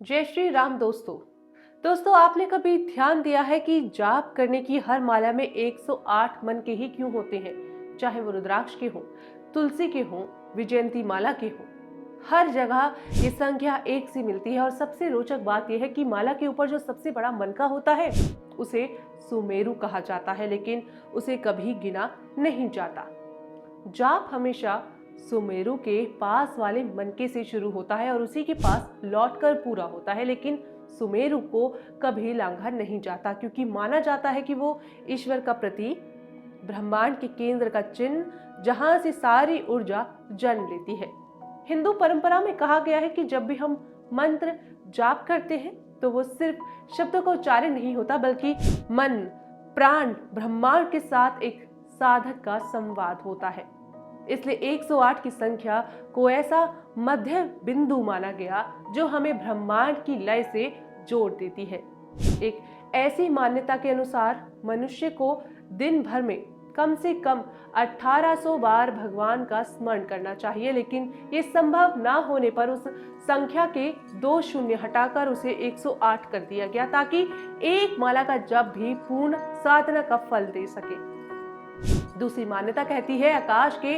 जय श्री राम दोस्तों आपने कभी ध्यान दिया है कि जाप करने की हर माला में 108 मन के ही क्यों होते हैं? चाहे वो रुद्राक्ष के हों, तुलसी के हों, विजयंती माला के हों, हर जगह ये संख्या एक सी मिलती है। और सबसे रोचक बात यह है कि माला के ऊपर जो सबसे बड़ा मनका होता है उसे सुमेरु कहा जाता है, लेकिन उसे कभी गिना नहीं जाता। जाप हमेशा सुमेरु के पास वाले मनके से शुरू होता है और उसी के पास लौटकर पूरा होता है, लेकिन सुमेरु को कभी लांघा नहीं जाता, क्योंकि माना जाता है कि वो ईश्वर का प्रतीक, ब्रह्मांड के केंद्र का चिन्ह, जहां से सारी ऊर्जा जन्म लेती है। हिंदू परंपरा में कहा गया है कि जब भी हम मंत्र जाप करते हैं तो वो सिर्फ शब्दों का उच्चारण नहीं होता, बल्कि मन, प्राण, ब्रह्मांड के साथ एक साधक का संवाद होता है। इसलिए 108 की संख्या को ऐसा मध्य बिंदु माना गया जो हमें ब्रह्मांड की लय से जोड़ देती है। एक ऐसी मान्यता के अनुसार मनुष्य को दिन भर में कम से कम 1800 बार भगवान का स्मरण करना चाहिए, लेकिन ये संभव ना होने पर उस संख्या के 2 शून्य हटाकर उसे 108 कर दिया गया, ताकि एक माला का जप भी पूर्ण साधना का फल दे सके। दूसरी मान्यता कहती है आकाश के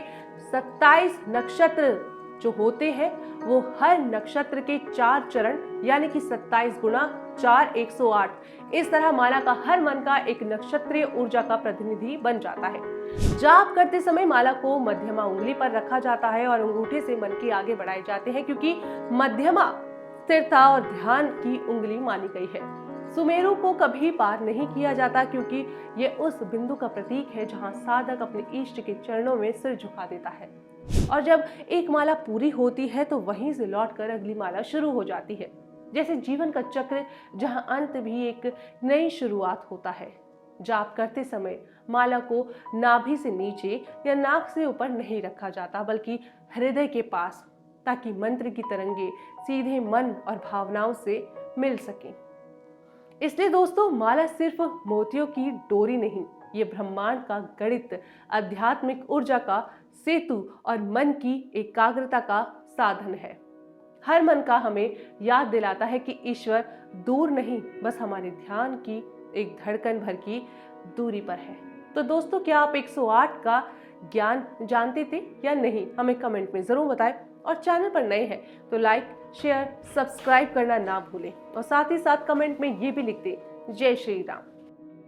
27 नक्षत्र जो होते हैं वो हर नक्षत्र के 4 चरण यानी कि 27 गुणा 4 108। इस तरह माला का हर मन का एक नक्षत्रीय ऊर्जा का प्रतिनिधि बन जाता है। जाप करते समय माला को मध्यमा उंगली पर रखा जाता है और अंगूठे से मन के आगे बढ़ाए जाते हैं, क्योंकि मध्यमा स्थिरता और ध्यान की उंगली मानी गई है। सुमेरु को कभी पार नहीं किया जाता, क्योंकि ये उस बिंदु का प्रतीक है जहां साधक अपने इष्ट के चरणों में सिर झुका देता है। और जब एक माला पूरी होती है तो वहीं से लौटकर अगली माला शुरू हो जाती है, जैसे जीवन का चक्र जहां अंत भी एक नई शुरुआत होता है। जाप करते समय माला को नाभि से नीचे या नाक से ऊपर नहीं रखा जाता, बल्कि हृदय के पास, ताकि मंत्र की तरंगे सीधे मन और भावनाओं से मिल सकें। इसलिए दोस्तों, माला सिर्फ मोतियों की डोरी नहीं, ये ब्रह्मांड का गणित, आध्यात्मिक ऊर्जा का सेतु और मन की एकाग्रता का साधन है। हर मन का हमें याद दिलाता है कि ईश्वर दूर नहीं, बस हमारे ध्यान की एक धड़कन भर की दूरी पर है। तो दोस्तों, क्या आप 108 का ज्ञान जानते थे या नहीं? हमें कमेंट में जरूर बताएं। और चैनल पर नए हैं तो लाइक, शेयर, सब्सक्राइब करना ना भूलें। और साथ ही साथ कमेंट में ये भी लिख दें, जय श्री राम।